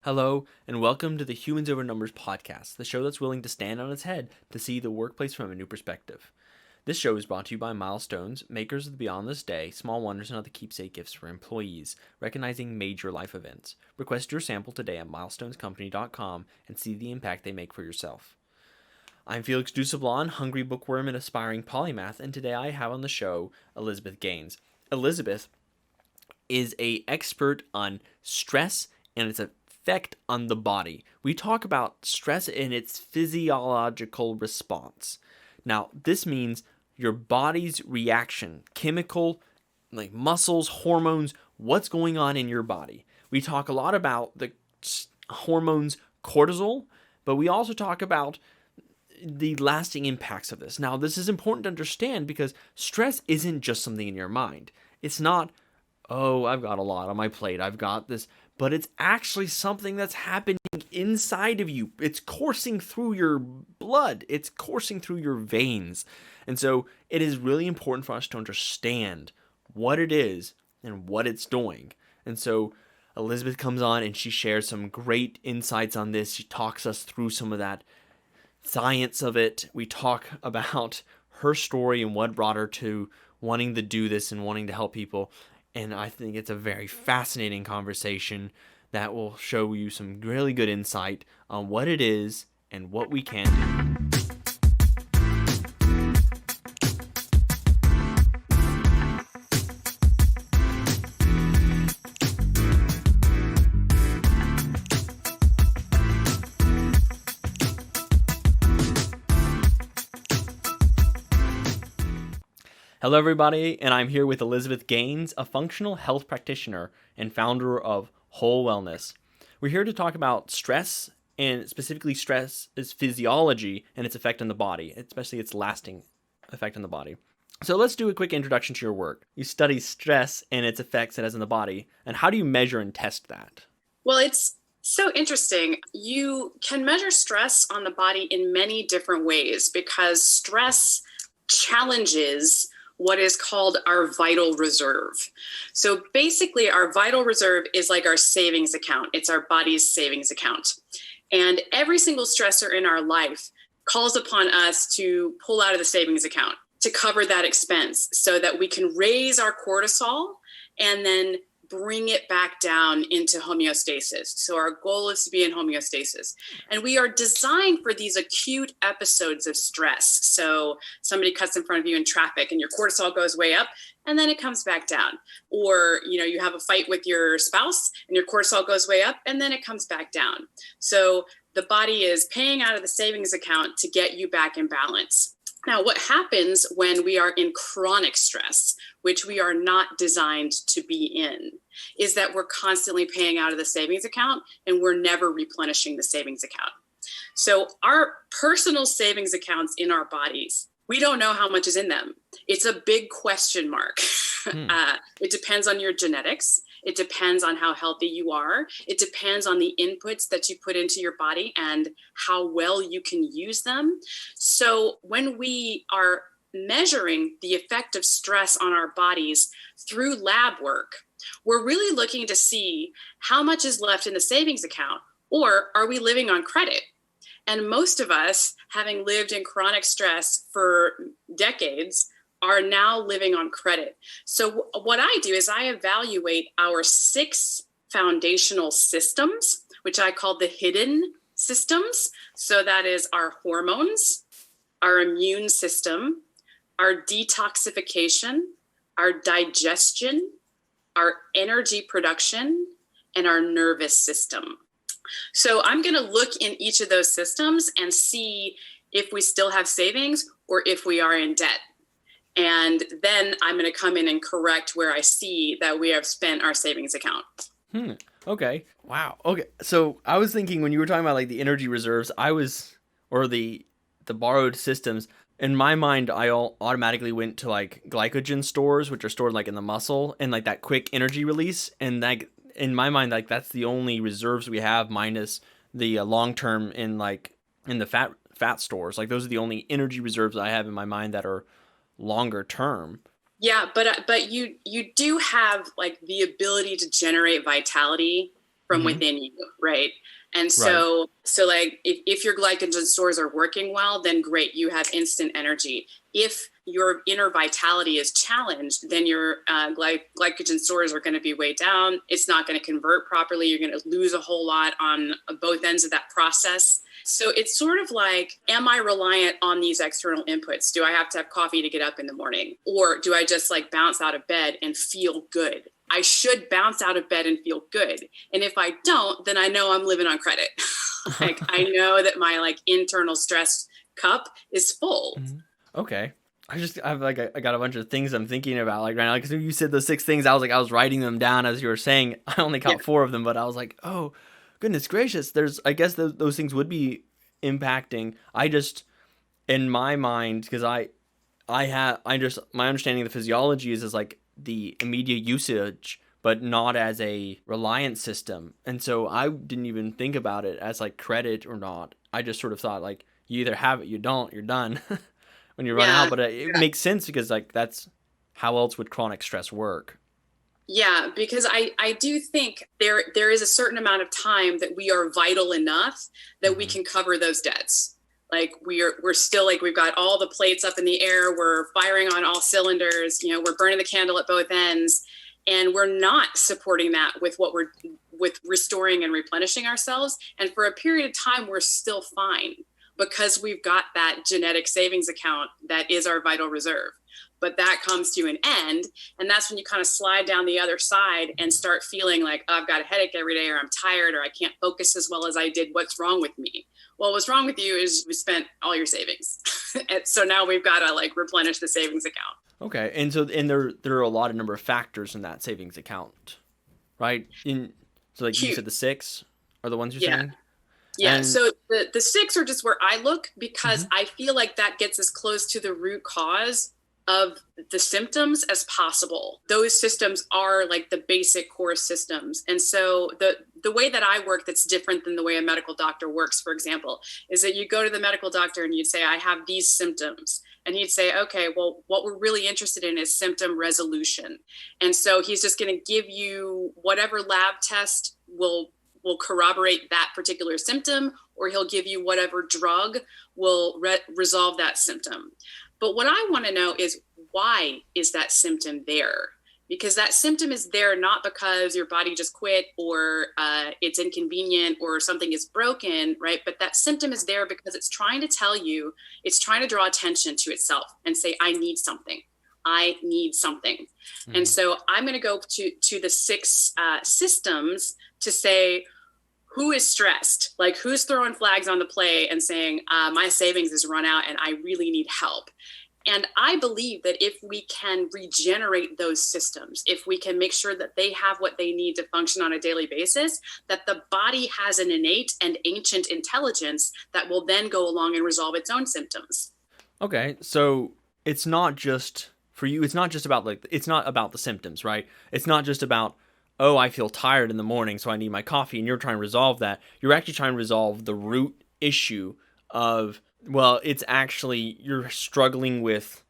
Hello, and welcome to the Humans Over Numbers podcast, the show that's willing to stand on its head to see the workplace from a new perspective. This show is brought to you by Milestones, makers of the Beyond This Day, Small Wonders, and other keepsake gifts for employees, recognizing major life events. Request your sample today at milestonescompany.com and see the impact they make for yourself. I'm Felix Dusablon, hungry bookworm and aspiring polymath, and today I have on the show Elizabeth Gaines. Elizabeth is an expert on stress and its effect on the body. We talk about stress and its physiological response. Now, this means your body's reaction, chemical, like muscles, hormones, what's going on in your body. We talk a lot about the hormones cortisol, but we also talk about the lasting impacts of this. Now, this is important to understand because stress isn't just something in your mind. It's not, oh, I've got a lot on my plate, I've got this, but it's actually something that's happening inside of you. It's coursing through your blood. It's coursing through your veins. And so it is really important for us to understand what it is and what it's doing. And so Elizabeth comes on and she shares some great insights on this. She talks us through some of that science of it. We talk about her story and what brought her to wanting to do this and wanting to help people. And I think it's a very fascinating conversation that will show you some really good insight on what it is and what we can do. Hello, everybody, and I'm here with Elizabeth Gaines, a functional health practitioner and founder of Whole Wellness. We're here to talk about stress, and specifically stress is physiology and its effect on the body, especially its lasting effect on the body. So let's do a quick introduction to your work. You study stress and its effects it has on the body, and how do you measure and test that? Well, it's so interesting. You can measure stress on the body in many different ways because stress challenges what is called our vital reserve. So basically, our vital reserve is like our savings account. It's our body's savings account. And every single stressor in our life calls upon us to pull out of the savings account to cover that expense so that we can raise our cortisol and then bring it back down into homeostasis. So our goal is to be in homeostasis. And we are designed for these acute episodes of stress. So somebody cuts in front of you in traffic and your cortisol goes way up and then it comes back down. Or, you have a fight with your spouse and your cortisol goes way up and then it comes back down. So the body is paying out of the savings account to get you back in balance. Now, what happens when we are in chronic stress, which we are not designed to be in, is that we're constantly paying out of the savings account and we're never replenishing the savings account. So our personal savings accounts in our bodies, we don't know how much is in them. It's a big question mark. It depends on your genetics. It depends on how healthy you are. It depends on the inputs that you put into your body and how well you can use them. So when we are measuring the effect of stress on our bodies through lab work, we're really looking to see how much is left in the savings account, or are we living on credit? And most of us, having lived in chronic stress for decades, are now living on credit. So what I do is I evaluate our 6 foundational systems, which I call the hidden systems. So that is our hormones, our immune system, our detoxification, our digestion, our energy production, and our nervous system. So I'm going to look in each of those systems and see if we still have savings or if we are in debt. And then I'm going to come in and correct where I see that we have spent our savings account. Okay. Wow. Okay. So I was thinking when you were talking about like the energy reserves, or the borrowed systems, in my mind, I automatically went to like glycogen stores, which are stored like in the muscle and like that quick energy release. And like in my mind, like that's the only reserves we have minus the long-term in the fat stores. Like those are the only energy reserves I have in my mind that are longer term. Yeah, but you do have like the ability to generate vitality from Mm-hmm. within you, right? And Right. so like if your glycogen stores are working well, then great, you have instant energy. If your inner vitality is challenged, then your glycogen stores are going to be way down. It's not going to convert properly. You're going to lose a whole lot on both ends of that process. So it's sort of like, am I reliant on these external inputs? Do I have to have coffee to get up in the morning? Or do I just like bounce out of bed and feel good? I should bounce out of bed and feel good. And if I don't, then I know I'm living on credit. Like I know that my like internal stress cup is full. Mhm. Okay. I got a bunch of things I'm thinking about like right now. Because you said the 6 things, I was writing them down as you were saying. I only Yeah. caught 4 of them, but I was like, oh, goodness gracious. I guess those things would be impacting. I just, in my mind, because my understanding of the physiology is like the immediate usage, but not as a reliant system. And so I didn't even think about it as like credit or not. I just sort of thought like you either have it, you don't, you're done when you run out. Yeah. But it makes sense because like that's how else would chronic stress work? Yeah, because I do think there is a certain amount of time that we are vital enough that we Mm-hmm. can cover those debts. Like we're still like we've got all the plates up in the air, we're firing on all cylinders, you know, we're burning the candle at both ends, and we're not supporting that with what we're with restoring and replenishing ourselves. And for a period of time, we're still fine because we've got that genetic savings account that is our vital reserve. But that comes to an end, and that's when you kind of slide down the other side and start feeling like, oh, I've got a headache every day, or I'm tired, or I can't focus as well as I did. What's wrong with me? Well, what's wrong with you is you spent all your savings. And so now we've got to like replenish the savings account. Okay, and there are a lot of number of factors in that savings account, right? So like you Huge. said, the 6 are the ones you're Yeah. saying, Yeah. and So the 6 are just where I look because mhm. I feel like that gets as close to the root cause of the symptoms as possible. Those systems are like the basic core systems. And so the way that I work that's different than the way a medical doctor works, for example, is that you go to the medical doctor and you'd say, I have these symptoms. And he'd say, okay, well, what we're really interested in is symptom resolution. And so he's just going to give you whatever lab test will corroborate that particular symptom, or he'll give you whatever drug will resolve that symptom. But what I want to know is, why is that symptom there? Because that symptom is there not because your body just quit, or it's inconvenient, or something is broken, right? But that symptom is there because it's trying to tell you, it's trying to draw attention to itself and say, I need something. I need something. And Mhm. so I'm going to go to the 6 systems to say, who is stressed? Like, who's throwing flags on the play and saying, my savings is run out and I really need help? And I believe that if we can regenerate those systems, if we can make sure that they have what they need to function on a daily basis, that the body has an innate and ancient intelligence that will then go along and resolve its own symptoms. Okay, so it's not just for you. It's not just about like it's not about the symptoms, right? It's not just about, oh, I feel tired in the morning, so I need my coffee, and you're trying to resolve that. You're actually trying to resolve the root issue of, well, it's actually you're struggling with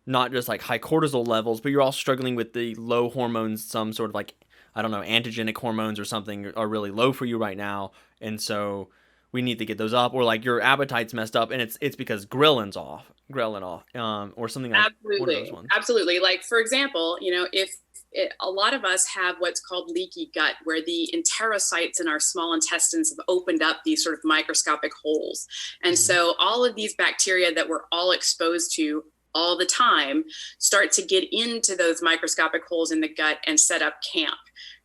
not just like high cortisol levels, but you're also struggling with the low hormones. Some sort of like, I don't know, androgenic hormones or something are really low for you right now, and so we need to get those up. Or like your appetite's messed up, and it's because ghrelin off, or something like one of those Absolutely. ones. Absolutely. Like, for example, you know, if a lot of us have what's called leaky gut, where the enterocytes in our small intestines have opened up these sort of microscopic holes. And Mm-hmm. so all of these bacteria that we're all exposed to all the time start to get into those microscopic holes in the gut and set up camp,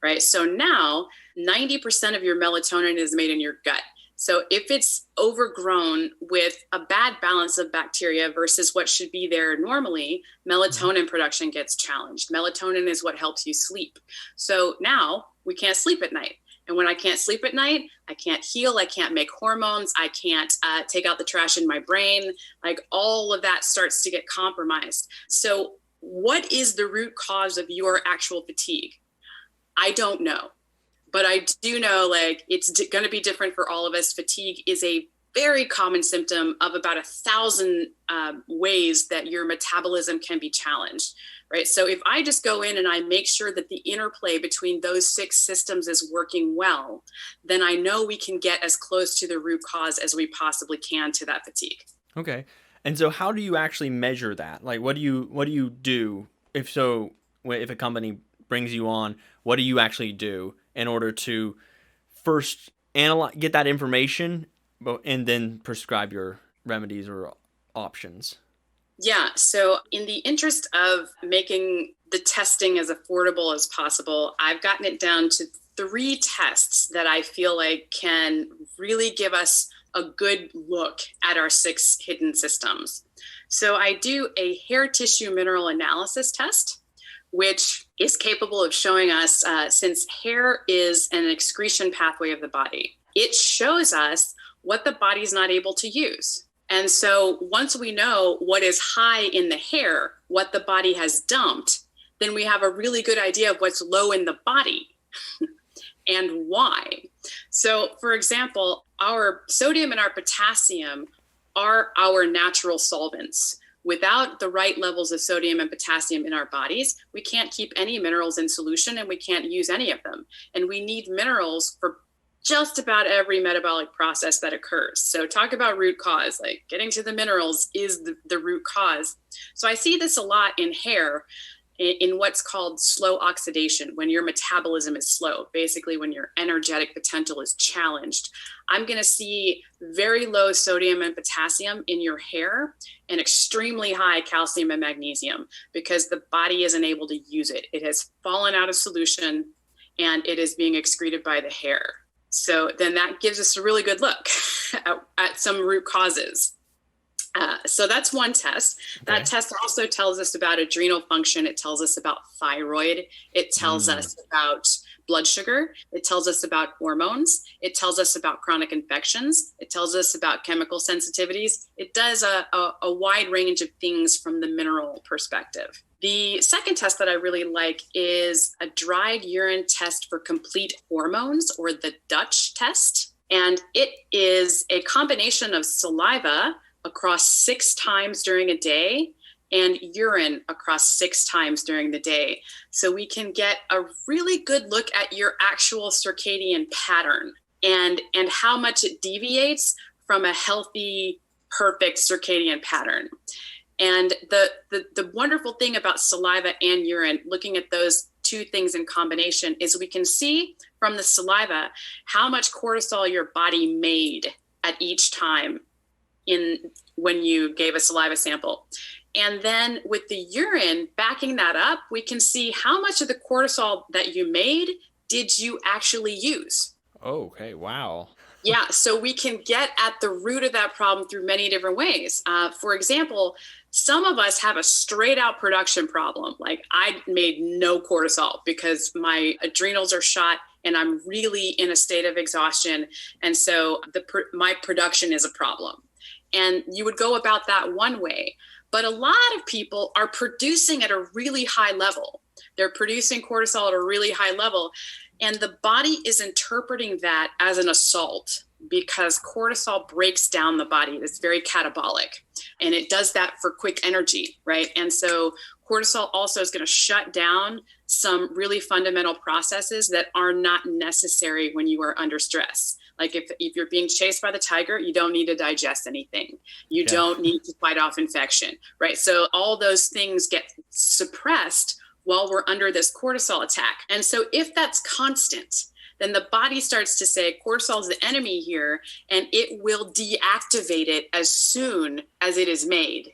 right? So now 90% of your melatonin is made in your gut. So if it's overgrown with a bad balance of bacteria versus what should be there normally, Mm-hmm. melatonin production gets challenged. Melatonin is what helps you sleep. So now we can't sleep at night. And when I can't sleep at night, I can't heal. I can't make hormones. I can't take out the trash in my brain. Like, all of that starts to get compromised. So what is the root cause of your actual fatigue? I don't know. But I do know, like, it's going to be different for all of us. Fatigue is a very common symptom of about 1,000 ways that your metabolism can be challenged, right? So if I just go in and I make sure that the interplay between those 6 systems is working well, then I know we can get as close to the root cause as we possibly can to that fatigue. Okay. And so how do you actually measure that? Like, what do you do if a company brings you on, what do you actually do in order to first get that information and then prescribe your remedies or options? Yeah. So, in the interest of making the testing as affordable as possible, I've gotten it down to 3 tests that I feel like can really give us a good look at our 6 hidden systems. So, I do a hair tissue mineral analysis test, which is capable of showing us, since hair is an excretion pathway of the body, it shows us what the body's not able to use. And so once we know what is high in the hair, what the body has dumped, then we have a really good idea of what's low in the body and why. So, for example, our sodium and our potassium are our natural solvents. Without the right levels of sodium and potassium in our bodies, we can't keep any minerals in solution and we can't use any of them. And we need minerals for just about every metabolic process that occurs. So talk about root cause, like getting to the minerals is the root cause. So I see this a lot in hair in what's called slow oxidation, when your metabolism is slow, basically when your energetic potential is challenged. I'm going to see very low sodium and potassium in your hair and extremely high calcium and magnesium because the body isn't able to use it. It has fallen out of solution and it is being excreted by the hair. So then that gives us a really good look at some root causes. So that's one test. Okay. That test also tells us about adrenal function. It tells us about thyroid. It tells us about blood sugar. It tells us about hormones. It tells us about chronic infections. It tells us about chemical sensitivities. It does a wide range of things from the mineral perspective. The second test that I really like is a dried urine test for complete hormones, or the Dutch test. And it is a combination of saliva across 6 times during a day and urine across 6 times during the day. So we can get a really good look at your actual circadian pattern and how much it deviates from a healthy, perfect circadian pattern. And the wonderful thing about saliva and urine, looking at those 2 things in combination, is we can see from the saliva how much cortisol your body made at each time when you gave a saliva sample. And then with the urine, backing that up, we can see how much of the cortisol that you made did you actually use. Oh, okay. Wow. Yeah, so we can get at the root of that problem through many different ways. For example, some of us have a straight out production problem. Like, I made no cortisol because my adrenals are shot and I'm really in a state of exhaustion. And so my production is a problem. And you would go about that one way. But a lot of people are producing at a really high level. They're producing cortisol at a really high level. And the body is interpreting that as an assault because cortisol breaks down the body. It's very catabolic. And it does that for quick energy, right? And so cortisol also is going to shut down some really fundamental processes that are not necessary when you are under stress. Like if you're being chased by the tiger, you don't need to digest anything. You don't need to fight off infection, right? So all those things get suppressed while we're under this cortisol attack. And so if that's constant, then the body starts to say cortisol is the enemy here, and it will deactivate it as soon as it is made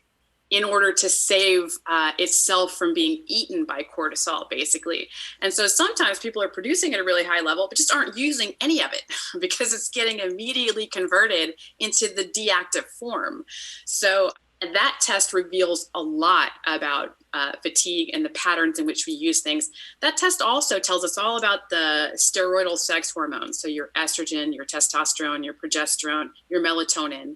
in order to save itself from being eaten by cortisol, basically. And so sometimes people are producing at a really high level, but just aren't using any of it because it's getting immediately converted into the deactive form. So that test reveals a lot about fatigue and the patterns in which we use things. That test also tells us all about the steroidal sex hormones. So your estrogen, your testosterone, your progesterone, your melatonin,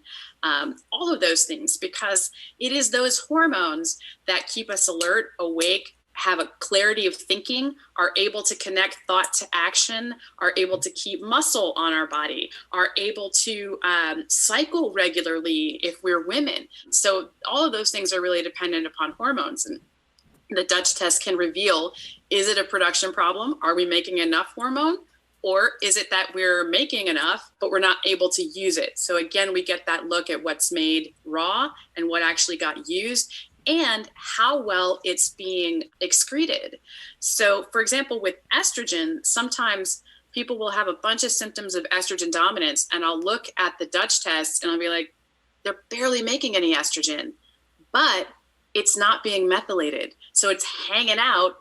all of those things, because it is those hormones that keep us alert, awake, have a clarity of thinking, are able to connect thought to action, are able to keep muscle on our body, are able to cycle regularly if we're women. So all of those things are really dependent upon hormones. And the Dutch test can reveal, is it a production problem? Are we making enough hormone? Or is it that we're making enough, but we're not able to use it? So again, we get that look at what's made raw and what actually got used, and how well it's being excreted. So for example, with estrogen, sometimes people will have a bunch of symptoms of estrogen dominance, and I'll look at the Dutch test and I'll be like, they're barely making any estrogen, but it's not being methylated. So it's hanging out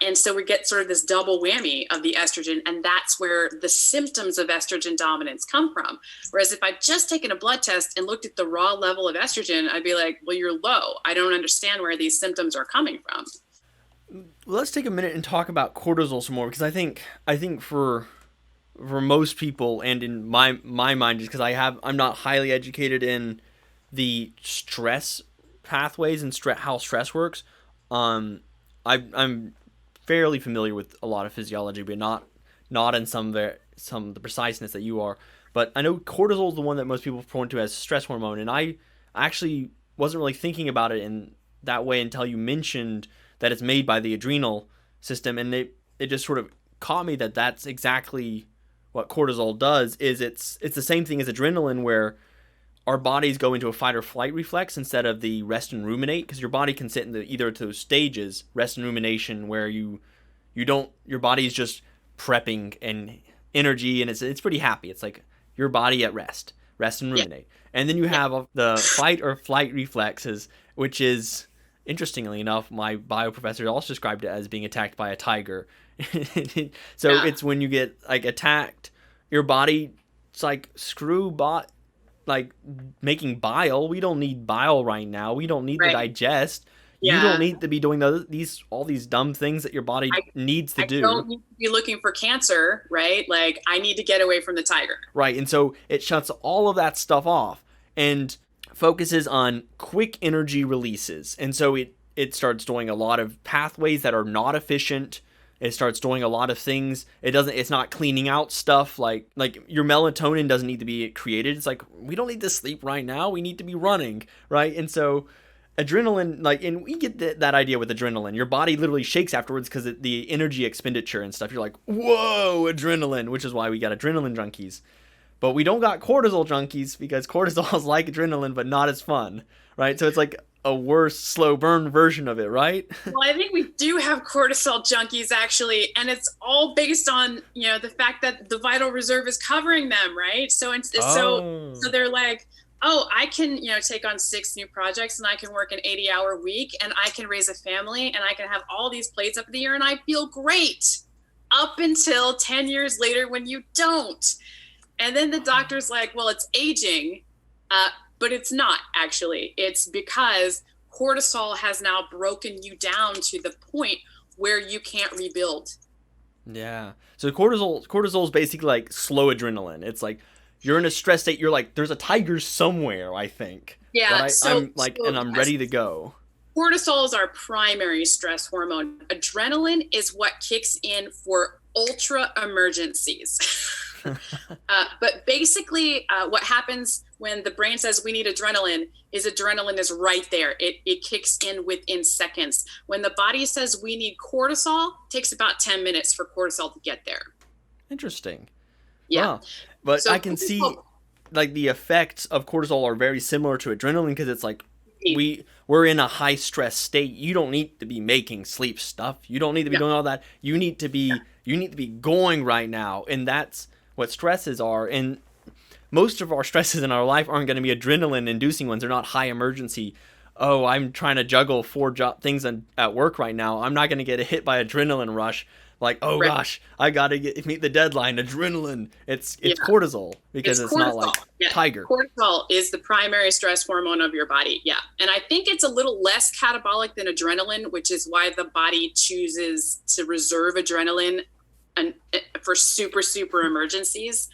and so we get sort of this double whammy of the estrogen, and that's where the symptoms of estrogen dominance come from. Whereas if I'd just taken a blood test and looked at the raw level of estrogen, I'd be like, well, you're low. I don't understand where these symptoms are coming from. Well, let's take a minute and talk about cortisol some more, because I think for most people, and in my mind, just because I'm not highly educated in the stress pathways and how stress works. I'm fairly familiar with a lot of physiology, but not in some of the preciseness that you are. But I know cortisol is the one that most people point to as stress hormone, and I actually wasn't really thinking about it in that way until you mentioned that it's made by the adrenal system, and it just sort of caught me that that's exactly what cortisol does. Is it's the same thing as adrenaline, where our bodies go into a fight or flight reflex instead of the rest and ruminate, because your body can sit in either of those stages, rest and rumination, where your body's just prepping and energy, and it's pretty happy. It's like your body at rest and ruminate. And then you have the fight or flight reflexes, which is, interestingly enough, my bio professor also described it as being attacked by a tiger. So it's when you get like attacked, your body, it's like like making bile. We don't need bile right now. We don't need to digest. Yeah. You don't need to be doing all these dumb things that your body needs to do. I don't need to be looking for cancer, right? Like, I need to get away from the tiger. Right, and so it shuts all of that stuff off and focuses on quick energy releases. And so it starts doing a lot of pathways that are not efficient. It starts doing a lot of things. It's not cleaning out stuff like your melatonin doesn't need to be created. It's like, we don't need to sleep right now. We need to be running, right? And so adrenaline, and we get that idea with adrenaline. Your body literally shakes afterwards because the energy expenditure and stuff. You're like, whoa, adrenaline, which is why we got adrenaline junkies. But we don't got cortisol junkies, because cortisol is like adrenaline, but not as fun, right? So it's like a worse slow burn version of it, right? Well, I think we do have cortisol junkies, actually, and it's all based on the fact that the vital reserve is covering them, right? So so they're like, oh, I can take on 6 new projects, and I can work an 80-hour week, and I can raise a family, and I can have all these plates up in the air, and I feel great up until 10 years later when you don't. And then the doctor's like, well, it's aging. But it's not, actually. It's because cortisol has now broken you down to the point where you can't rebuild. Yeah. So cortisol is basically like slow adrenaline. It's like you're in a stress state. You're like, there's a tiger somewhere, I think. Yeah. I'm ready to go. Cortisol is our primary stress hormone. Adrenaline is what kicks in for ultra emergencies. But basically, what happens when the brain says we need adrenaline is right there. It kicks in within seconds. When the body says we need cortisol, it takes about 10 minutes for cortisol to get there. Interesting. Yeah. Wow. But so I can see like the effects of cortisol are very similar to adrenaline, because it's like we're in a high stress state. You don't need to be making sleep stuff. You don't need to be doing all that. You need to be going right now, and that's what stresses are. And most of our stresses in our life aren't going to be adrenaline inducing ones. They're not high emergency. Oh, I'm trying to juggle 4 things at work right now. I'm not going to get hit by adrenaline rush. Like, oh gosh, I got to meet the deadline. Adrenaline. It's cortisol, because it's not like tiger. Cortisol is the primary stress hormone of your body. Yeah. And I think it's a little less catabolic than adrenaline, which is why the body chooses to reserve adrenaline for super, super emergencies.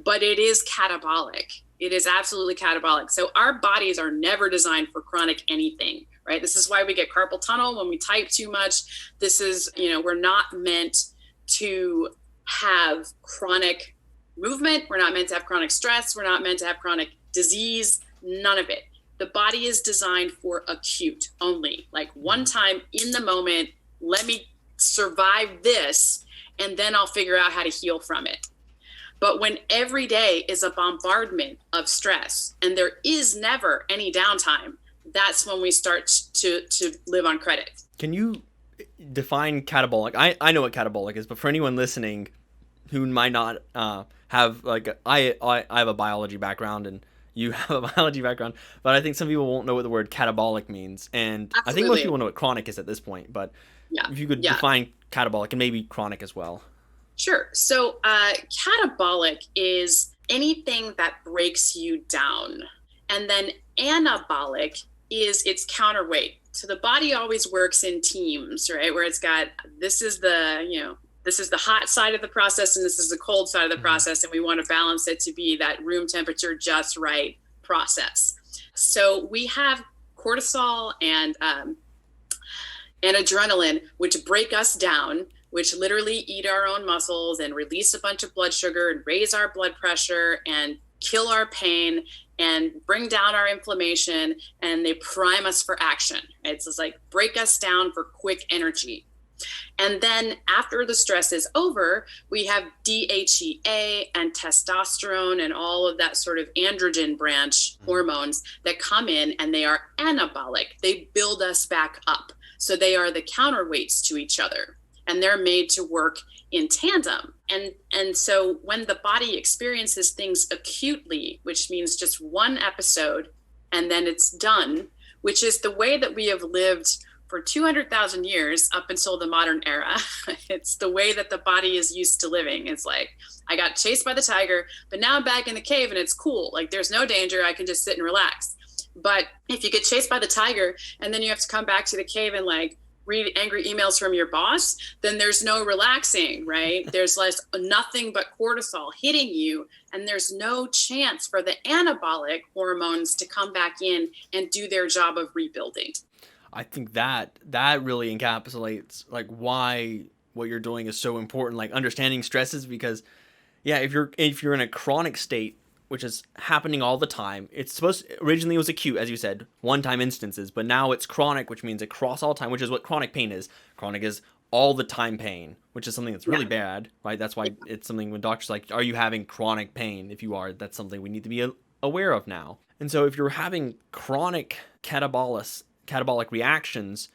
But it is catabolic. It is absolutely catabolic. So our bodies are never designed for chronic anything. right? This is why we get carpal tunnel when we type too much. This is, we're not meant to have chronic movement. We're not meant to have chronic stress. We're not meant to have chronic disease. None of it. The body is designed for acute only, like one time in the moment, let me survive this, and then I'll figure out how to heal from it. But when every day is a bombardment of stress and there is never any downtime, that's when we start to live on credit. Can you define catabolic? I know what catabolic is, but for anyone listening who might not have, like, I have a biology background and you have a biology background, but I think some people won't know what the word catabolic means. And Absolutely. I think most people know what chronic is at this point, but if you could define catabolic and maybe chronic as well. Sure. So catabolic is anything that breaks you down. And then anabolic is its counterweight. So the body always works in teams, right? Where it's got, this is the hot side of the process and this is the cold side of the process. And we want to balance it to be that room temperature, just right process. So we have cortisol and adrenaline, which break us down, which literally eat our own muscles and release a bunch of blood sugar and raise our blood pressure and kill our pain and bring down our inflammation, and they prime us for action. It's just like break us down for quick energy. And then after the stress is over, we have DHEA and testosterone and all of that sort of androgen branch hormones that come in, and they are anabolic. They build us back up. So they are the counterweights to each other, and they're made to work in tandem. And so when the body experiences things acutely, which means just one episode and then it's done, which is the way that we have lived for 200,000 years up until the modern era. It's the way that the body is used to living. It's like, I got chased by the tiger, but now I'm back in the cave and it's cool. Like, there's no danger. I can just sit and relax. But if you get chased by the tiger and then you have to come back to the cave and like read angry emails from your boss, then there's no relaxing, right? There's nothing but cortisol hitting you, and there's no chance for the anabolic hormones to come back in and do their job of rebuilding. I think that really encapsulates like why what you're doing is so important, like understanding stresses, because if you're in a chronic state, which is happening all the time, originally it was acute, as you said, one-time instances, but now it's chronic, which means across all time, which is what chronic pain is. Chronic is all the time pain, which is something that's really bad, right? That's why it's something when doctors are like, are you having chronic pain? If you are, that's something we need to be aware of now. And so if you're having chronic catabolic reactions,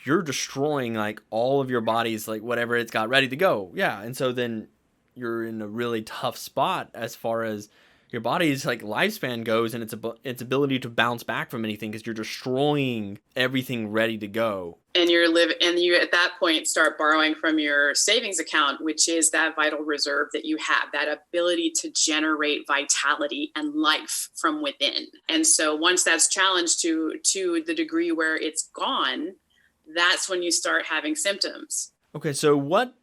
you're destroying like all of your body's like whatever it's got ready to go. Yeah. And so then you're in a really tough spot as far as your body's like lifespan goes and its ability to bounce back from anything, because you're destroying everything ready to go. And you at that point start borrowing from your savings account, which is that vital reserve that you have, that ability to generate vitality and life from within. And so once that's challenged to the degree where it's gone, that's when you start having symptoms. Okay, so what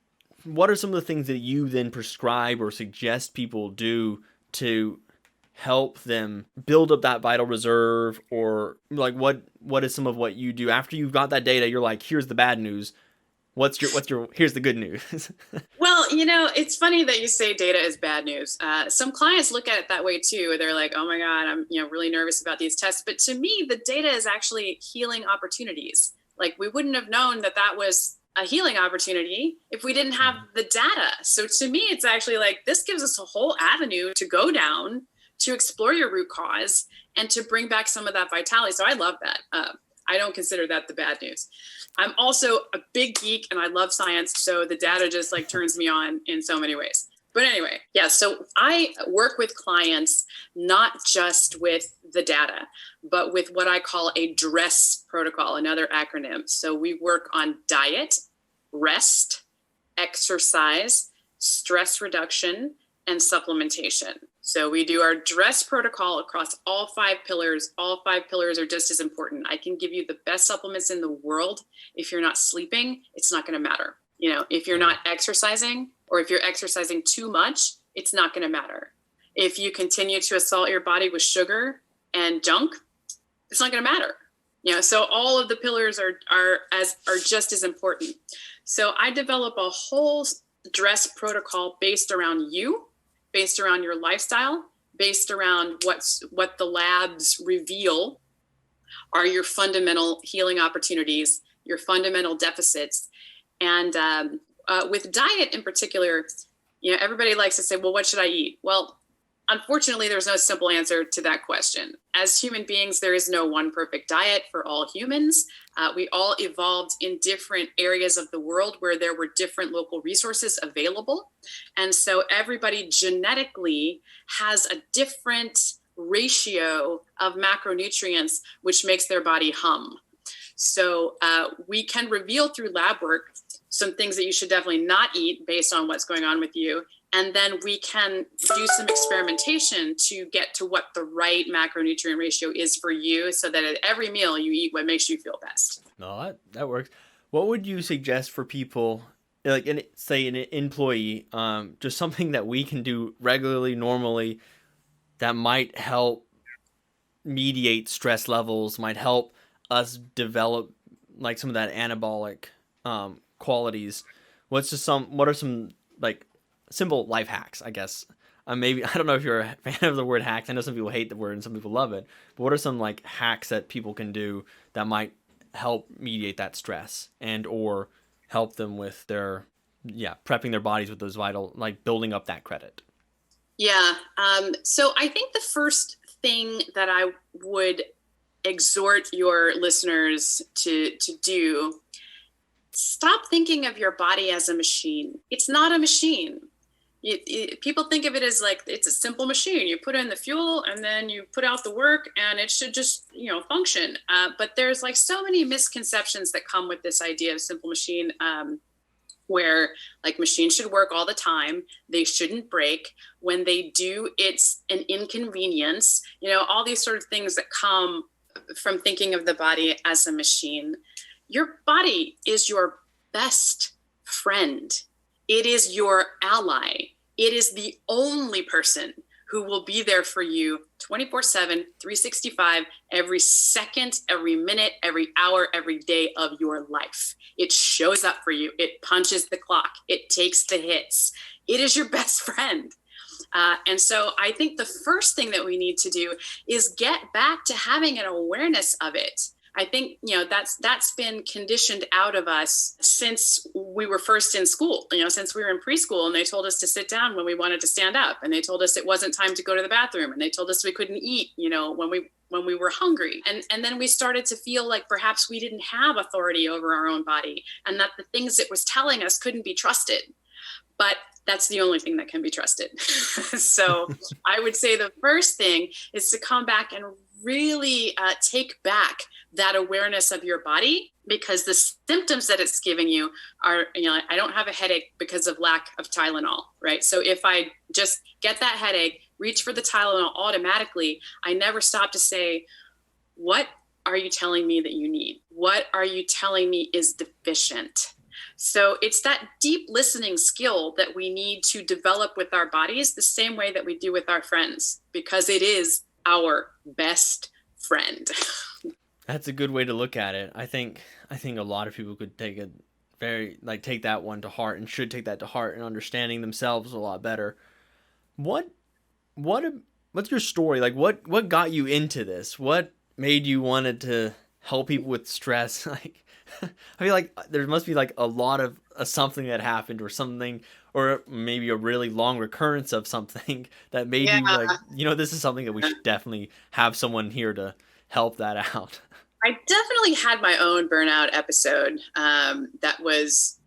are some of the things that you then prescribe or suggest people do to help them build up that vital reserve? Or like what is some of what you do after you've got that data? You're like, here's the bad news. Here's the good news. Well, it's funny that you say data is bad news. Some clients look at it that way too. They're like, oh my God, I'm really nervous about these tests. But to me, the data is actually healing opportunities. Like, we wouldn't have known that was a healing opportunity if we didn't have the data. So to me, it's actually like, this gives us a whole avenue to go down, to explore your root cause and to bring back some of that vitality. So I love that. I don't consider that the bad news. I'm also a big geek and I love science. So the data just like turns me on in so many ways. But anyway, so I work with clients, not just with the data, but with what I call a DRESS protocol, another acronym. So we work on diet, rest, exercise, stress reduction, and supplementation. So we do our DRESS protocol across all 5 pillars. All 5 pillars are just as important. I can give you the best supplements in the world. If you're not sleeping, it's not going to matter. If you're not exercising, or if you're exercising too much, it's not going to matter. If you continue to assault your body with sugar and junk, it's not going to matter. So all of the pillars are just as important. So I develop a whole dress protocol based around you, based around your lifestyle, based around what the labs reveal are your fundamental healing opportunities, your fundamental deficits. And with diet in particular, everybody likes to say, well, what should I eat? Well, unfortunately, there's no simple answer to that question. As human beings, there is no one perfect diet for all humans. We all evolved in different areas of the world where there were different local resources available. And so everybody genetically has a different ratio of macronutrients, which makes their body hum. So we can reveal through lab work some things that you should definitely not eat based on what's going on with you. And then we can do some experimentation to get to what the right macronutrient ratio is for you so that at every meal you eat what makes you feel best. No, that works. What would you suggest for people, like say an employee, just something that we can do regularly, normally, that might help mediate stress levels, might help us develop like some of that anabolic qualities? What are some like simple life hacks, I guess? Maybe, I don't know if you're a fan of the word hacks. I know some people hate the word and some people love it. But what are some like hacks that people can do that might help mediate that stress and or help them with their prepping their bodies with those vital, like building up that credit? Yeah. So I think the first thing that I would exhort your listeners to do, stop thinking of your body as a machine. It's not a machine. People think of it as like it's a simple machine. You put in the fuel and then you put out the work and it should just function. But there's like so many misconceptions that come with this idea of simple machine, where like machines should work all the time. They shouldn't break. When they do, it's an inconvenience. All these sort of things that come from thinking of the body as a machine. Your body is your best friend. It is your ally. It is the only person who will be there for you 24/7, 365, every second, every minute, every hour, every day of your life. It shows up for you. It punches the clock. It takes the hits. It is your best friend. And so I think the first thing that we need to do is get back to having an awareness of it. I think, that's been conditioned out of us since we were first in school, since we were in preschool, and they told us to sit down when we wanted to stand up, and they told us it wasn't time to go to the bathroom, and they told us we couldn't eat, when we were hungry. And then we started to feel like perhaps we didn't have authority over our own body, and that the things it was telling us couldn't be trusted. But that's the only thing that can be trusted. So I would say the first thing is to come back and really take back that awareness of your body, because the symptoms that it's giving you are, I don't have a headache because of lack of Tylenol, right? So if I just get that headache, reach for the Tylenol automatically, I never stop to say, what are you telling me that you need? What are you telling me is deficient? So it's that deep listening skill that we need to develop with our bodies the same way that we do with our friends, because it is our best friend. That's a good way to look at it. I think a lot of people could take take that one to heart, and should take that to heart, and understanding themselves a lot better. What's your story? Like what got you into this? What made you wanted to help people with stress? Like, I feel like there must be like a lot of something that happened, or something, or maybe a really long recurrence of something that made you like, this is something that we should definitely have someone here to help that out. I definitely had my own burnout episode that was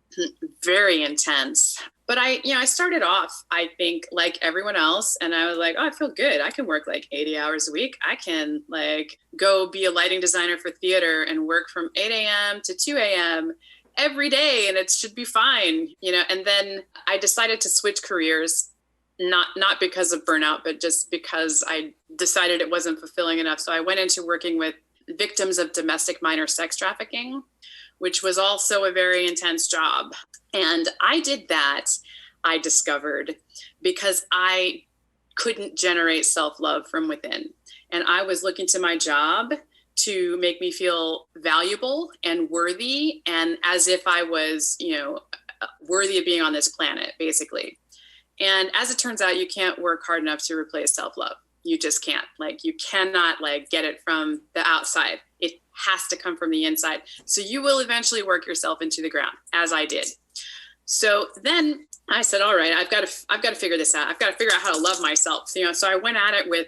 very intense. But I started off, I think, like everyone else, and I was like, oh, I feel good. I can work like 80 hours a week. I can like go be a lighting designer for theater and work from 8 a.m. to 2 a.m. every day, and it should be fine. And then I decided to switch careers, not because of burnout, but just because I decided it wasn't fulfilling enough. So I went into working with victims of domestic minor sex trafficking, which was also a very intense job. And I did that, I discovered, because I couldn't generate self-love from within. And I was looking to my job to make me feel valuable and worthy, and as if I was, worthy of being on this planet, basically. And as it turns out, you can't work hard enough to replace self-love. You just can't. Like, you cannot get it from the outside. It has to come from the inside. So you will eventually work yourself into the ground, as I did. So then I said, all right, I've got to figure this out. I've got to figure out how to love myself. So I went at it with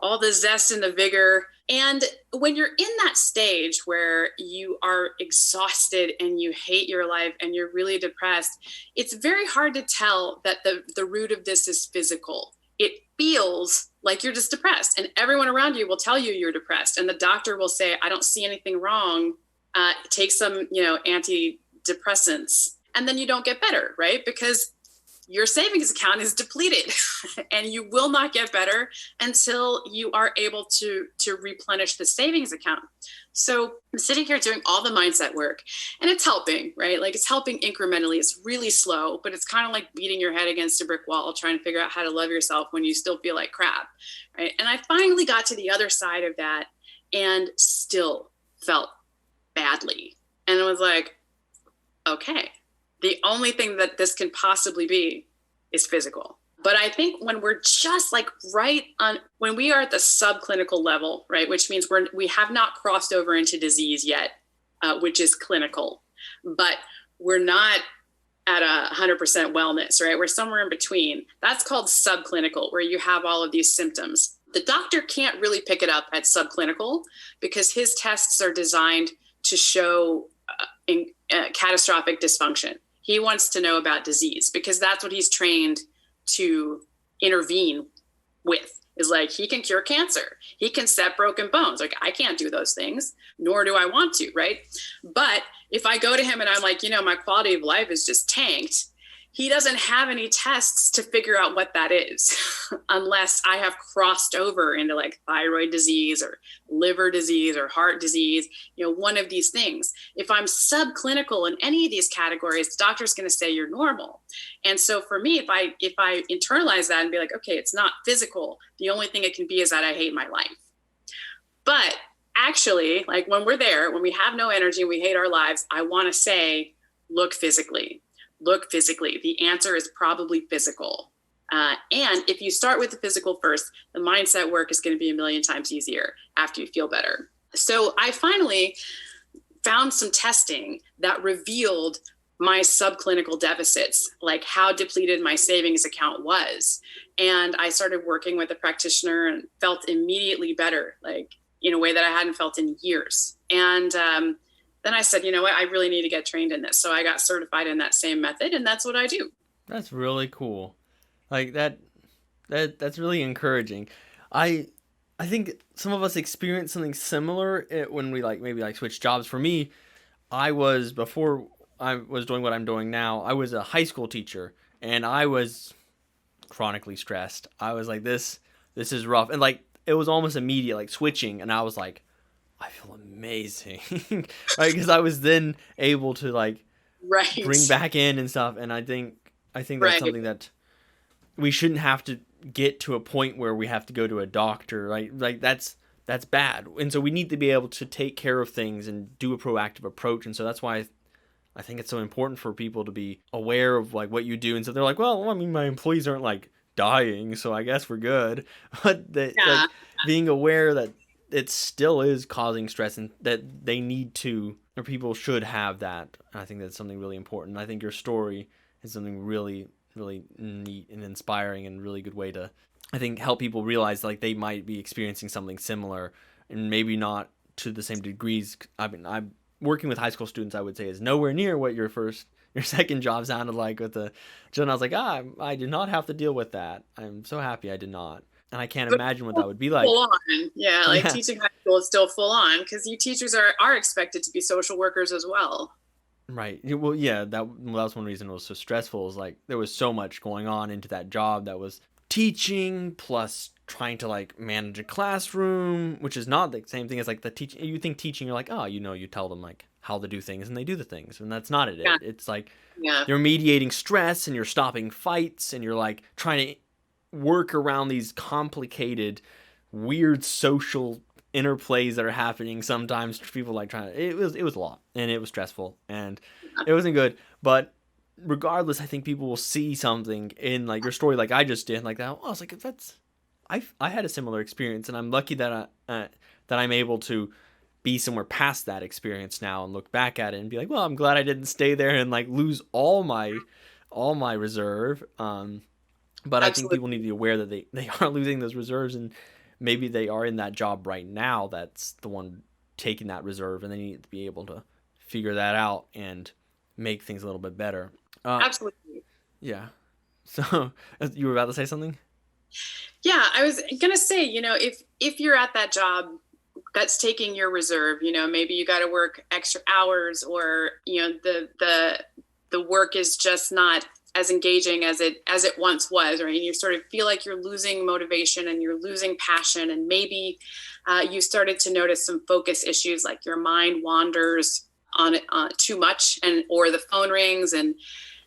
all the zest and the vigor. And when you're in that stage where you are exhausted and you hate your life and you're really depressed, it's very hard to tell that the root of this is physical. It feels like you're just depressed, and everyone around you will tell you you're depressed. And the doctor will say, I don't see anything wrong. Take some, antidepressants. And then you don't get better, right? Because your savings account is depleted and you will not get better until you are able to replenish the savings account. So I'm sitting here doing all the mindset work, and it's helping, right? It's helping incrementally. It's really slow, but it's kind of like beating your head against a brick wall, trying to figure out how to love yourself when you still feel like crap, right? And I finally got to the other side of that and still felt badly. And I was like, okay, the only thing that this can possibly be is physical. But I think when we're just when we are at the subclinical level, right, which means we have not crossed over into disease yet, which is clinical, but we're not at 100% wellness, right? We're somewhere in between. That's called subclinical, where you have all of these symptoms. The doctor can't really pick it up at subclinical because his tests are designed to show catastrophic dysfunction. He wants to know about disease because that's what he's trained to intervene with, is he can cure cancer. He can set broken bones. I can't do those things, nor do I want to, right? But if I go to him and I'm my quality of life is just tanked, he doesn't have any tests to figure out what that is unless I have crossed over into thyroid disease or liver disease or heart disease, one of these things. If I'm subclinical in any of these categories, the doctor's going to say you're normal. And so for me, if I internalize that and be okay, it's not physical, the only thing it can be is that I hate my life. But actually, when we're there, when we have no energy and we hate our lives, I want to say, look physically. The answer is probably physical. And if you start with the physical first, the mindset work is going to be a million times easier after you feel better. So I finally found some testing that revealed my subclinical deficits, how depleted my savings account was. And I started working with a practitioner and felt immediately better, in a way that I hadn't felt in years. And then I said, you know what, I really need to get trained in this. So I got certified in that same method, and that's what I do. That's really cool. That's really encouraging. I think some of us experience something similar when we maybe switch jobs. For me, before I was doing what I'm doing now, I was a high school teacher, and I was chronically stressed. I was this is rough. And it was almost immediate, switching, and I was I feel amazing, right? Because I was then able to right. bring back in and stuff, and I think that's right. Something that we shouldn't have to get to a point where we have to go to a doctor, right? That's bad, and so we need to be able to take care of things and do a proactive approach, and so that's why I think it's so important for people to be aware of what you do, and so they're well, I mean, my employees aren't dying, so I guess we're good, but being aware that it still is causing stress and that they need to, or people should have that. I think that's something really important. I think your story is something really, really neat and inspiring and really good way to, I think, help people realize they might be experiencing something similar and maybe not to the same degrees. I mean, I'm working with high school students, I would say, is nowhere near what your second job sounded like with the children. I was I did not have to deal with that. I'm so happy I did not. And I can't imagine what that would be like. Full on. Yeah, teaching high school is still full on because you teachers are expected to be social workers as well. Right. Well, yeah, that was one reason it was so stressful, is there was so much going on into that job that was teaching plus trying to manage a classroom, which is not the same thing as the teaching. You think teaching, you're you tell them how to do things and they do the things, and that's not it. Yeah. It's you're mediating stress and you're stopping fights and you're trying to work around these complicated, weird social interplays that are happening sometimes. People like trying to, it was a lot, and it was stressful, and it wasn't good. But regardless, I think people will see something in like your story, like I just did, like that. I was like, I had a similar experience, and I'm lucky that that I'm able to be somewhere past that experience now and look back at it and be like, well, I'm glad I didn't stay there and like lose all my reserve. But I think Absolutely. people need to be aware that they are losing those reserves, and maybe they are in that job right now that's the one taking that reserve, and they need to be able to figure that out and make things a little bit better. Absolutely. Yeah. So you were about to say something? Yeah, I was gonna say, if you're at that job that's taking your reserve, maybe you got to work extra hours, or the work is just not as engaging as it once was, right? And you sort of feel like you're losing motivation and you're losing passion, and maybe you started to notice some focus issues, like your mind wanders on it too much, and or the phone rings, and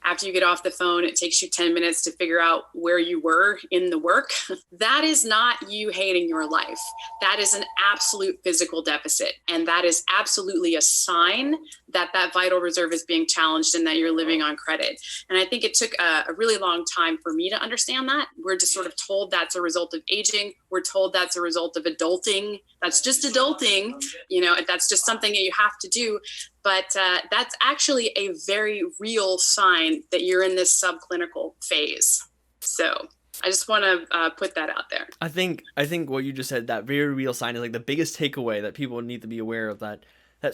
after you get off the phone, it takes you 10 minutes to figure out where you were in the work. That is not you hating your life. That is an absolute physical deficit. And that is absolutely a sign that that vital reserve is being challenged and that you're living on credit. And I think it took a really long time for me to understand that. We're just sort of told that's a result of aging. We're told that's a result of adulting. That's just adulting. That's just something that you have to do. But that's actually a very real sign that you're in this subclinical phase. So I just want to put that out there. I think what you just said, that very real sign, is like the biggest takeaway that people need to be aware of, that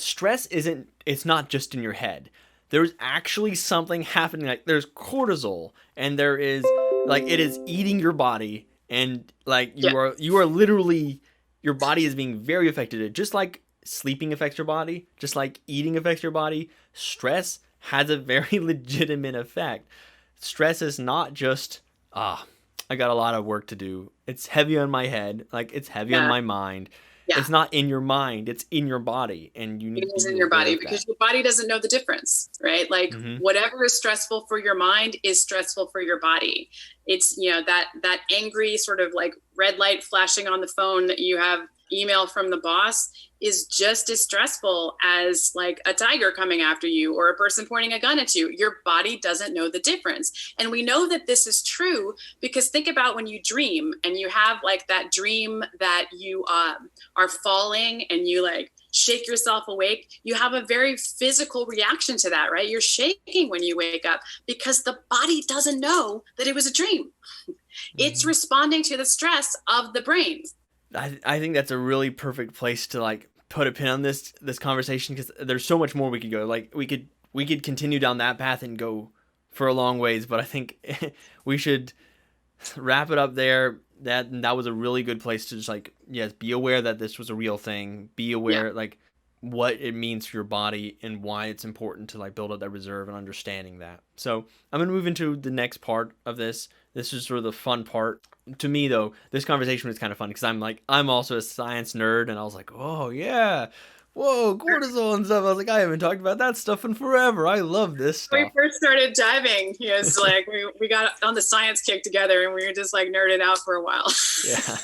stress it's not just in your head. There's actually something happening. Like there's cortisol, and there is like it is eating your body, and like you are literally, your body is being very affected. Just like sleeping affects your body, just like eating affects your body, stress has a very legitimate effect. Stress is not just, I got a lot of work to do. It's heavy on my head, like it's heavy on my mind. Yeah. It's not in your mind, it's in your body, and you need it is in your body, because your body doesn't know the difference, right? Like whatever is stressful for your mind is stressful for your body. It's that angry sort of like red light flashing on the phone that you have email from the boss is just as stressful as like a tiger coming after you or a person pointing a gun at you. Your body doesn't know the difference. And we know that this is true because think about when you dream and you have like that dream that you are falling and you like shake yourself awake. You have a very physical reaction to that, right? You're shaking when you wake up because the body doesn't know that it was a dream. It's responding to the stress of the brain. I think that's a really perfect place to like put a pin on this conversation, because there's so much more we could go. Like we could continue down that path and go for a long ways, but I think we should wrap it up there. That was a really good place to just like, yes, be aware that this was a real thing. Be aware like what it means for your body and why it's important to like build up that reserve and understanding that. So I'm going to move into the next part of this. This is sort of the fun part. To me, though, this conversation was kind of fun because I'm also a science nerd, and I was like, oh, yeah, whoa, cortisol and stuff. I was like, I haven't talked about that stuff in forever. I love this stuff. When we first started diving, it's like we got on the science kick together, and we were just like nerding out for a while. Yeah.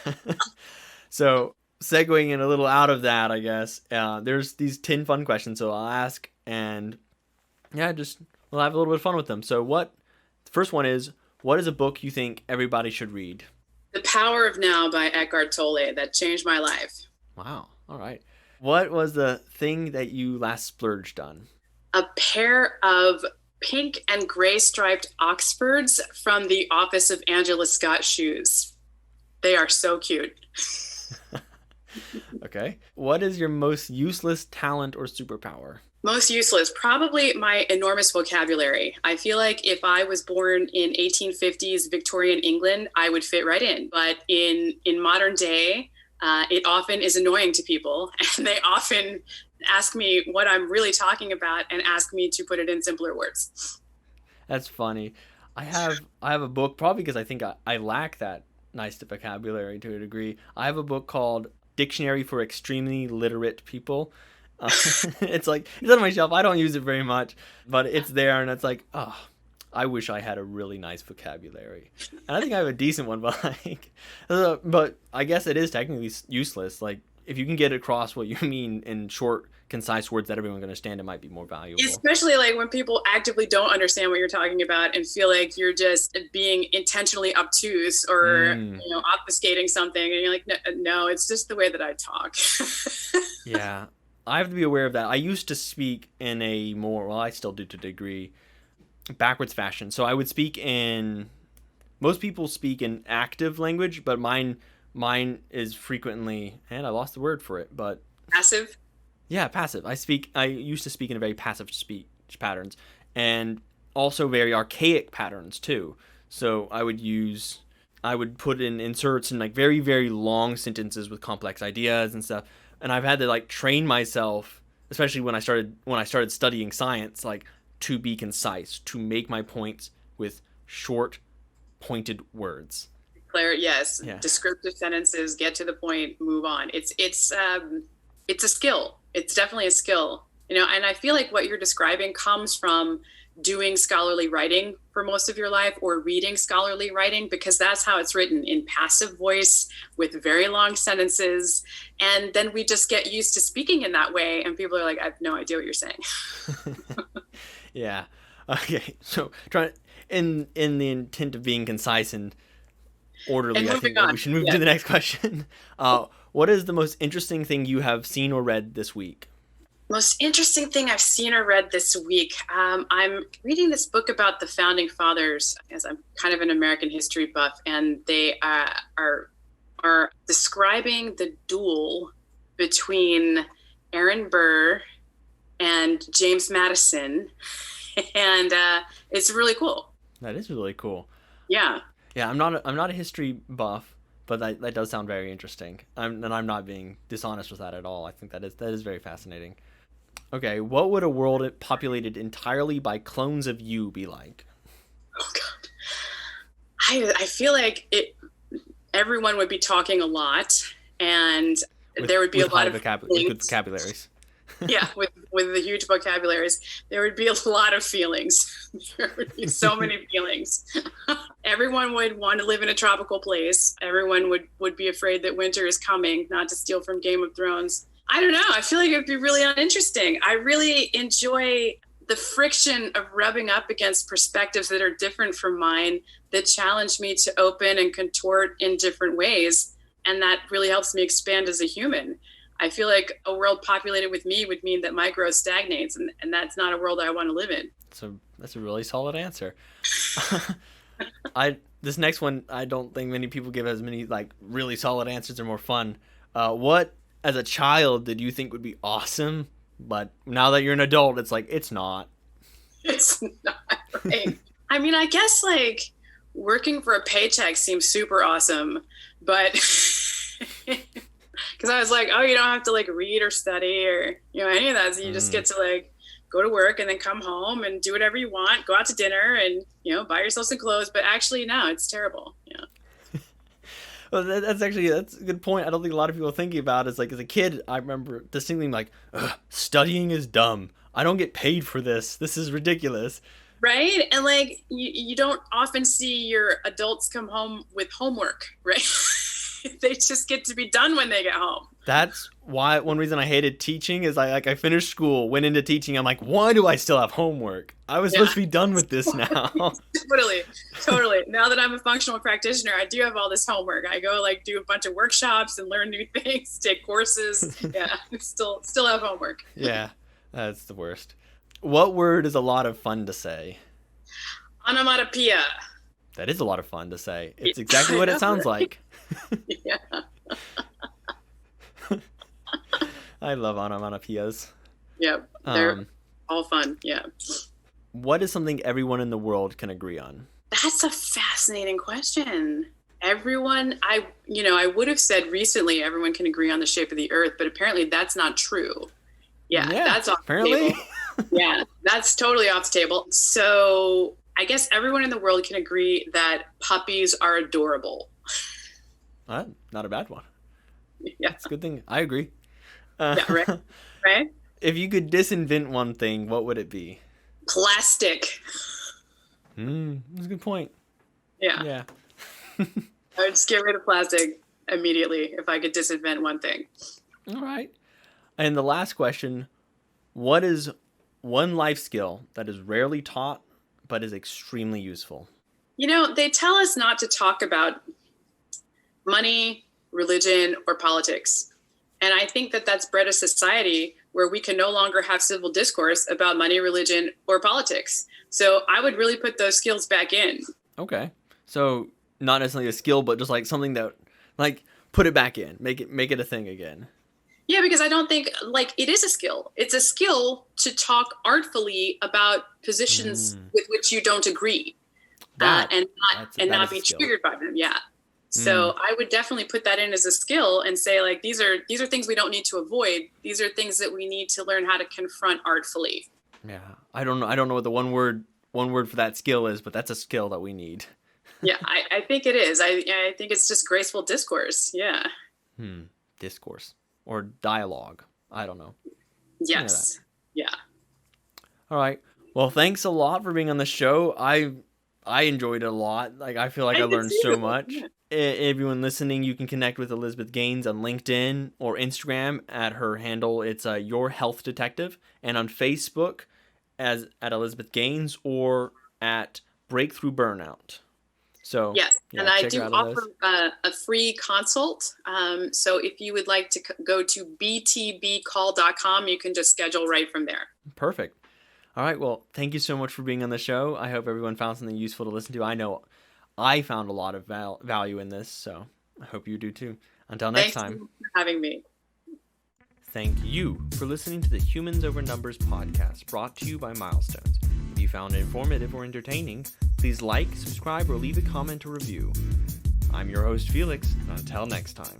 So segueing in a little out of that, I guess, there's these 10 fun questions, so I'll ask, and yeah, we'll have a little bit of fun with them. So the first one is, what is a book you think everybody should read? The Power of Now by Eckhart Tolle. That changed my life. Wow. All right. What was the thing that you last splurged on? A pair of pink and gray striped Oxfords from the Office of Angela Scott shoes. They are so cute. Okay. What is your most useless talent or superpower? Most useless, probably my enormous vocabulary. I feel like if I was born in 1850s Victorian England, I would fit right in. But in modern day, it often is annoying to people, and they often ask me what I'm really talking about and ask me to put it in simpler words. That's funny. I have a book, probably because I think I lack that nice vocabulary to a degree. I have a book called Dictionary for Extremely Literate People. It's on my shelf. I don't use it very much, but it's there, and it's like, oh, I wish I had a really nice vocabulary. And I think I have a decent one, but but I guess it is technically useless. Like, if you can get across what you mean in short, concise words that everyone can understand, it might be more valuable. Especially like when people actively don't understand what you're talking about and feel like you're just being intentionally obtuse or obfuscating something, and you're like, no, it's just the way that I talk. Yeah, I have to be aware of that. I used to speak in a more, well, I still do to a degree, backwards fashion. So I would speak in, most people speak in active language, but mine is frequently, and I lost the word for it, but Passive. Yeah, passive. I used to speak in very passive speech patterns, and also very archaic patterns too. So I would put in inserts in like very, very long sentences with complex ideas and stuff. And I've had to like train myself, especially when I started studying science, like to be concise, to make my points with short, pointed words. Claire, yes. Yeah. Descriptive sentences, get to the point, move on. It's a skill. It's definitely a skill, and I feel like what you're describing comes from doing scholarly writing for most of your life, or reading scholarly writing, because that's how it's written, in passive voice with very long sentences. And then we just get used to speaking in that way, and people are like, I have no idea what you're saying. Yeah. Okay. So in the intent of being concise and orderly, and I think we should move to the next question. What is the most interesting thing you have seen or read this week? Most interesting thing I've seen or read this week. I'm reading this book about the founding fathers, as I'm kind of an American history buff, and they are describing the duel between Aaron Burr and James Madison, and it's really cool. That is really cool. Yeah. Yeah, I'm not a history buff, but that does sound very interesting. I'm not being dishonest with that at all. I think that is very fascinating. Okay, what would a world populated entirely by clones of you be like? Oh God, I feel like everyone would be talking a lot, and there would be a lot of vocabularies. Yeah, with the huge vocabularies, there would be a lot of feelings. There would be so many feelings. Everyone would want to live in a tropical place. Everyone would be afraid that winter is coming, not to steal from Game of Thrones. I don't know. I feel like it would be really uninteresting. I really enjoy the friction of rubbing up against perspectives that are different from mine, that challenge me to open and contort in different ways. And that really helps me expand as a human. I feel like a world populated with me would mean that my growth stagnates, and that's not a world I want to live in. So that's a really solid answer. This next one, I don't think many people give as many like really solid answers or more fun. What, as a child, did you think would be awesome, but now that you're an adult, it's like, it's not. It's not, right? I mean, I guess like working for a paycheck seems super awesome, but because I was like, oh, you don't have to like read or study or any of that. So you just get to like go to work and then come home and do whatever you want, go out to dinner and buy yourself some clothes. But actually, no, it's terrible. Yeah. Well, that's a good point. I don't think a lot of people are thinking about it. It's like, as a kid, I remember distinctly like, studying is dumb. I don't get paid for this. This is ridiculous. Right. And like, you don't often see your adults come home with homework, right? They just get to be done when they get home. That's why one reason I hated teaching is I finished school, went into teaching. I'm like, why do I still have homework? I was supposed to be done with this now. Totally. Now that I'm a functional practitioner, I do have all this homework. I go like do a bunch of workshops and learn new things, take courses. Yeah, still have homework. Yeah, that's the worst. What word is a lot of fun to say? Onomatopoeia. That is a lot of fun to say. It's exactly what it sounds like. Yeah. I love onomatopoeias. Yep. They're all fun. Yeah. What is something everyone in the world can agree on? That's a fascinating question. Everyone, I would have said recently everyone can agree on the shape of the earth, but apparently that's not true. Yeah, that's off the table. Yeah, that's totally off the table. So I guess everyone in the world can agree that puppies are adorable. Not a bad one. Yeah. It's a good thing. I agree. Yeah, right? If you could disinvent one thing, what would it be? Plastic. That's a good point. Yeah. I would just get rid of plastic immediately if I could disinvent one thing. All right. And the last question, what is one life skill that is rarely taught but is extremely useful? They tell us not to talk about money, religion, or politics. And I think that that's bred a society where we can no longer have civil discourse about money, religion, or politics. So I would really put those skills back in. Okay. So not necessarily a skill, but just like something that, like, put it back in, make it a thing again. Yeah, because I don't think it is a skill. It's a skill to talk artfully about positions with which you don't agree, and not be triggered by them. Yeah. So I would definitely put that in as a skill and say, like, these are things we don't need to avoid. These are things that we need to learn how to confront artfully. Yeah. I don't know what the one word for that skill is, but that's a skill that we need. Yeah, I think it is. I think it's just graceful discourse. Yeah. Discourse or dialogue. I don't know. Yes. Yeah. All right. Well, thanks a lot for being on the show. I enjoyed it a lot. Like, I feel like I learned so much. Yeah. Everyone listening, you can connect with Elizabeth Gaines on LinkedIn or Instagram at her handle. It's Your Health Detective, and on Facebook at Elizabeth Gaines or at Breakthrough Burnout. So yes, and I do offer a free consult. So if you would like to go to btbcall.com, you can just schedule right from there. Perfect. All right. Well, thank you so much for being on the show. I hope everyone found something useful to listen to. I know I found a lot of value in this, so I hope you do too. Until next time. Thanks for having me. Thank you for listening to the Humans Over Numbers podcast, brought to you by Milestones. If you found it informative or entertaining, please like, subscribe, or leave a comment or review. I'm your host, Felix, and until next time.